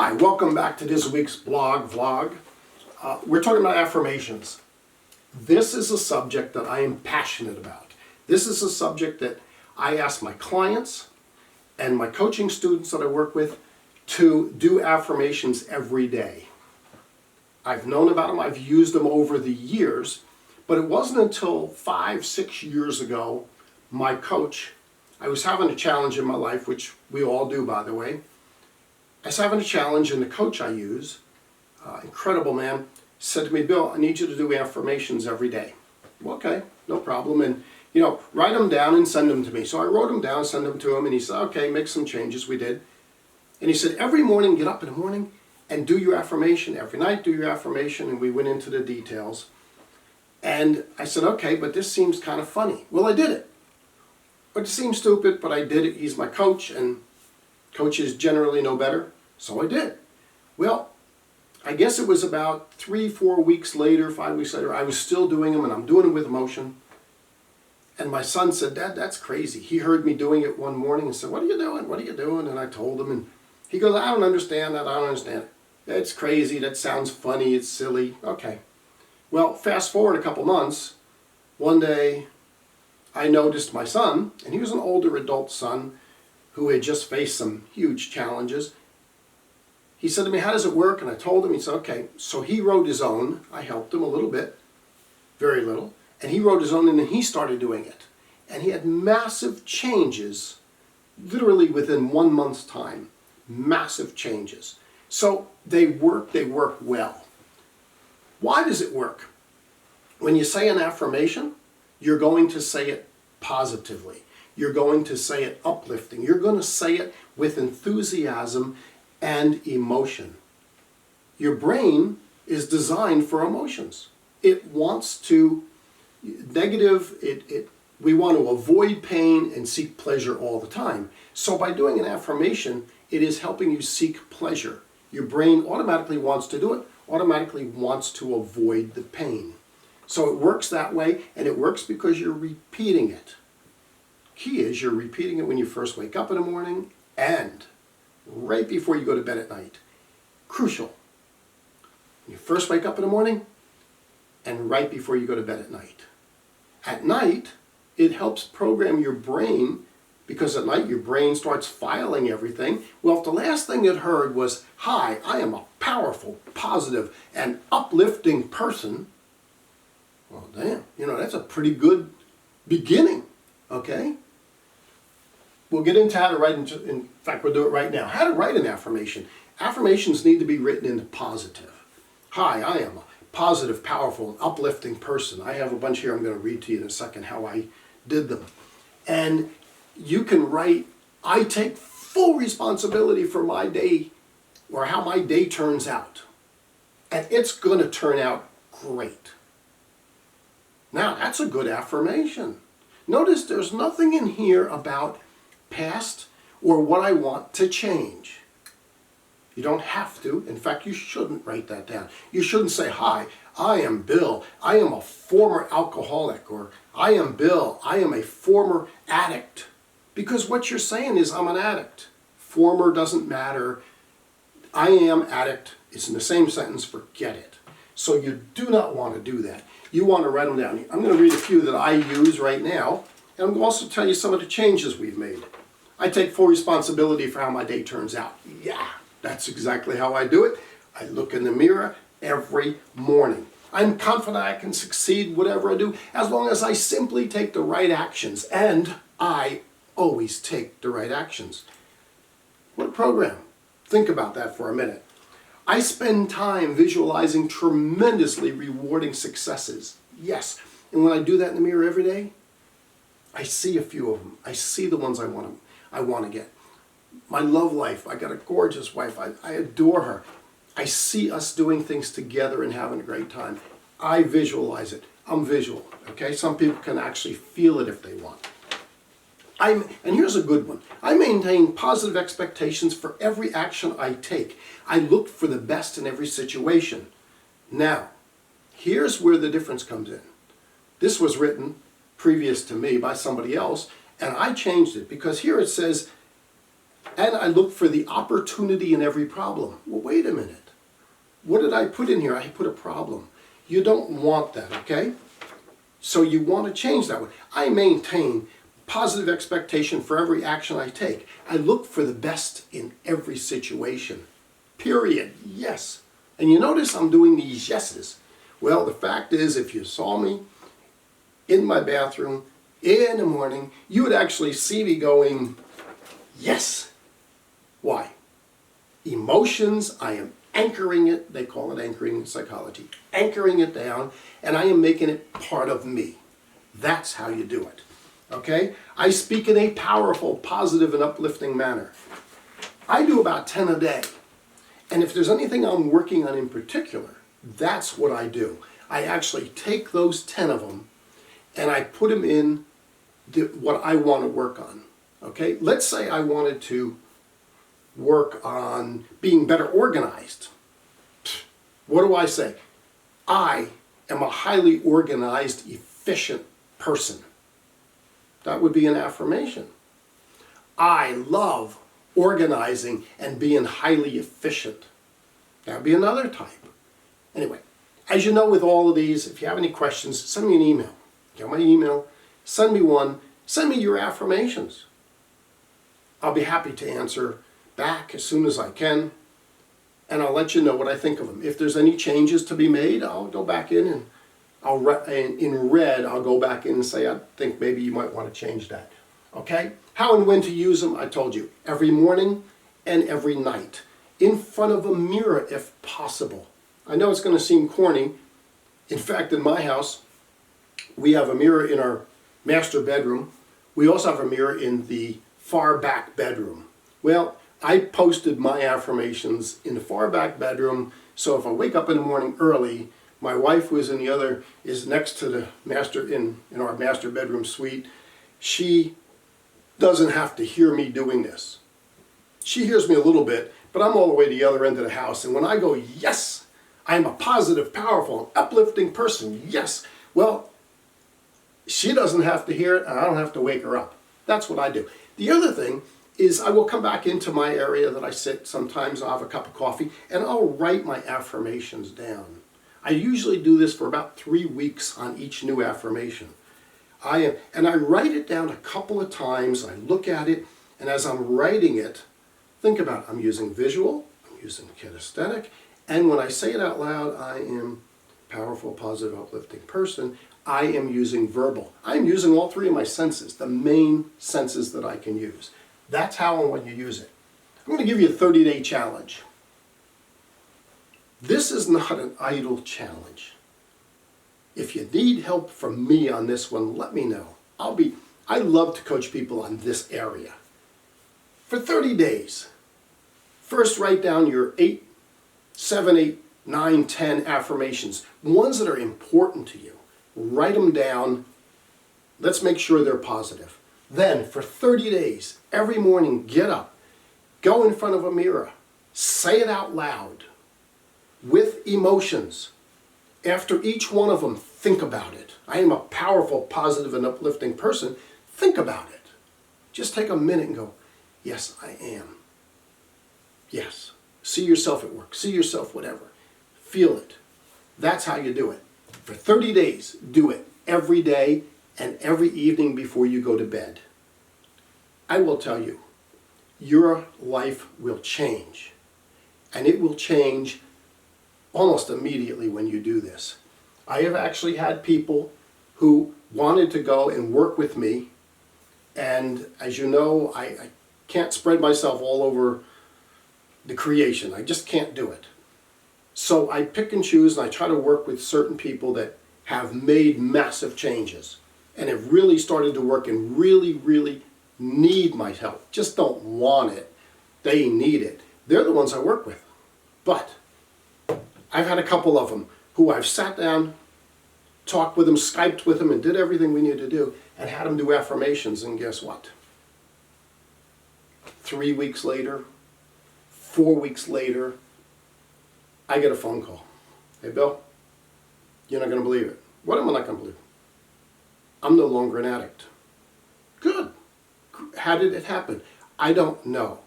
Hi, welcome back to this week's vlog. We're talking about affirmations. This is a subject that I am passionate about. This is a subject that I ask my clients and my coaching students that I work with to do affirmations every day. I've known about them, I've used them over the years, but it wasn't until 5-6 years ago, my coach, I was having a challenge in my life, which we all do, by the way. I was having a challenge, and the coach I use, incredible man, said to me, Bill, I need you to do affirmations every day. Well, okay, no problem. And, write them down and send them to me. So I wrote them down, sent them to him, and he said, okay, make some changes. We did. And he said, every morning, get up in the morning and do your affirmation. Every night, do your affirmation. And we went into the details. And I said, okay, but this seems kind of funny. Well, I did it. But it seems stupid, but I did it. He's my coach, and coaches generally know better. So I did. Well, I guess it was about 3-4 weeks later, 5 weeks later, I was still doing them, and I'm doing them with emotion. And my son said, Dad, that's crazy. He heard me doing it one morning and said, what are you doing? What are you doing? And I told him, and he goes, I don't understand that. I don't understand it. It's crazy. That sounds funny. It's silly. Okay. Well, fast forward a couple months. One day, I noticed my son, and he was an older adult son who had just faced some huge challenges. He said to me, how does it work? And I told him. He said, okay. So he wrote his own. I helped him a little bit, very little. And he wrote his own, and then he started doing it. And he had massive changes, literally within 1 month's time. Massive changes. So they work well. Why does it work? When you say an affirmation, you're going to say it positively. You're going to say it uplifting. You're going to say it with enthusiasm and emotion. Your brain is designed for emotions. It wants to, we want to avoid pain and seek pleasure all the time. So by doing an affirmation, it is helping you seek pleasure. Your brain automatically wants to do it, automatically wants to avoid the pain. So it works that way, and it works because you're repeating it. Key is you're repeating it when you first wake up in the morning and right before you go to bed at night. Crucial. When you first wake up in the morning and right before you go to bed at night. At night, it helps program your brain, because at night your brain starts filing everything. Well, if the last thing it heard was, hi, I am a powerful, positive, and uplifting person, well, damn, that's a pretty good beginning, okay? We'll get into how to write, in fact, we'll do it right now. How to write an affirmation. Affirmations need to be written in the positive. Hi, I am a positive, powerful, and uplifting person. I have a bunch here I'm going to read to you in a second how I did them. And you can write, I take full responsibility for my day, or how my day turns out. And it's going to turn out great. Now, that's a good affirmation. Notice there's nothing in here about past or what I want to change. You don't have to. In fact, you shouldn't write that down. You shouldn't say, hi, I am Bill. I am a former alcoholic. Or I am Bill. I am a former addict. Because what you're saying is, I'm an addict. Former doesn't matter. I am addict. It's in the same sentence. Forget it. So you do not want to do that. You want to write them down. I'm going to read a few that I use right now. And I'm going to also tell you some of the changes we've made. I take full responsibility for how my day turns out. Yeah, that's exactly how I do it. I look in the mirror every morning. I'm confident I can succeed whatever I do as long as I simply take the right actions. And I always take the right actions. What a program. Think about that for a minute. I spend time visualizing tremendously rewarding successes. Yes, and when I do that in the mirror every day, I see a few of them. I see the ones I want to get. My love life, I got a gorgeous wife. I adore her. I see us doing things together and having a great time. I visualize it. I'm visual, okay? Some people can actually feel it if they want. And here's a good one. I maintain positive expectations for every action I take. I look for the best in every situation. Now, here's where the difference comes in. This was written previous to me by somebody else, and I changed it because here it says, And I look for the opportunity in every problem. Well, wait a minute. What did I put in here? I put a problem. You don't want that, okay? So you want to change that one. I maintain positive expectation for every action I take. I look for the best in every situation. Period. Yes. And you notice I'm doing these yeses. Well, the fact is, if you saw me in my bathroom in the morning, you would actually see me going, yes. Why? Emotions, I am anchoring it, they call it anchoring in psychology, anchoring it down, and I am making it part of me. That's how you do it. Okay? I speak in a powerful, positive, and uplifting manner. I do about 10 a day. And if there's anything I'm working on in particular, that's what I do. I actually take those 10 of them and I put them in what I want to work on. Okay? Let's say I wanted to work on being better organized. What do I say? I am a highly organized, efficient person. That would be an affirmation. I love organizing and being highly efficient. That would be another type. Anyway, as you know with all of these, if you have any questions, send me an email. Get my email, send me one, send me your affirmations. I'll be happy to answer back as soon as I can, and I'll let you know what I think of them. If there's any changes to be made, I'll go back in and in red, I'll go back in and say, I think maybe you might want to change that. Okay? How and when to use them, I told you. Every morning and every night. In front of a mirror, if possible. I know it's going to seem corny. In fact, in my house, we have a mirror in our master bedroom. We also have a mirror in the far back bedroom. Well, I posted my affirmations in the far back bedroom, so if I wake up in the morning early, my wife, who is in the other, is next to the master in our master bedroom suite. She doesn't have to hear me doing this. She hears me a little bit, but I'm all the way to the other end of the house. And when I go, yes, I am a positive, powerful, uplifting person, yes, well, she doesn't have to hear it, and I don't have to wake her up. That's what I do. The other thing is I will come back into my area that I sit. Sometimes I'll have a cup of coffee, and I'll write my affirmations down. I usually do this for about 3 weeks on each new affirmation. I write it down a couple of times. I look at it, and as I'm writing it, think about it. I'm using visual, I'm using kinesthetic, and when I say it out loud, I am powerful, positive, uplifting person. I am using verbal. I'm using all 3 of my senses, the main senses that I can use. That's how and when you use it. I'm going to give you a 30-day challenge. This is not an idle challenge. If you need help from me on this one, let me know. I love to coach people on this area. For 30 days, first write down your 7, 8, 9, 10 affirmations, ones that are important to you. Write them down. Let's make sure they're positive. Then, for 30 days, every morning, get up, go in front of a mirror, say it out loud, with emotions. After each one of them, think about it. I am a powerful, positive, and uplifting person. Think about it. Just take a minute and go, yes, I am. Yes. See yourself at work. See yourself whatever. Feel it. That's how you do it. For 30 days, do it every day and every evening before you go to bed. I will tell you, your life will change. And it will change almost immediately when you do this. I have actually had people who wanted to go and work with me, and as you know, I can't spread myself all over the creation. I just can't do it. So I pick and choose, and I try to work with certain people that have made massive changes and have really started to work and really, really need my help. Just don't want it. They need it. They're the ones I work with. But I've had a couple of them who I've sat down, talked with them, Skyped with them, and did everything we needed to do, and had them do affirmations, and guess what? 3 weeks later, 4 weeks later, I get a phone call. Hey, Bill, you're not going to believe it. What am I not going to believe? I'm no longer an addict. Good. How did it happen? I don't know.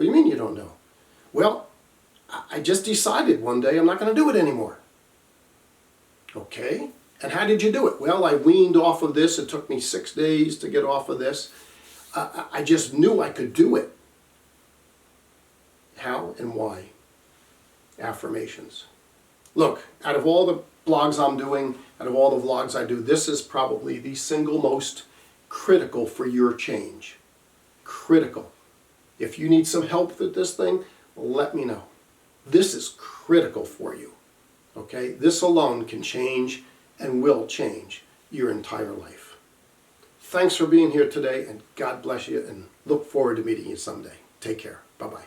What do you mean you don't know? Well, I just decided one day I'm not going to do it anymore. Okay, and how did you do it? Well, I weaned off of this. It took me 6 days to get off of this. I just knew I could do it. How and why? Affirmations. Look, out of all the blogs I'm doing, out of all the vlogs I do, this is probably the single most critical for your change. Critical. If you need some help with this thing, let me know. This is critical for you. Okay? This alone can change and will change your entire life. Thanks for being here today, and God bless you, and look forward to meeting you someday. Take care. Bye-bye.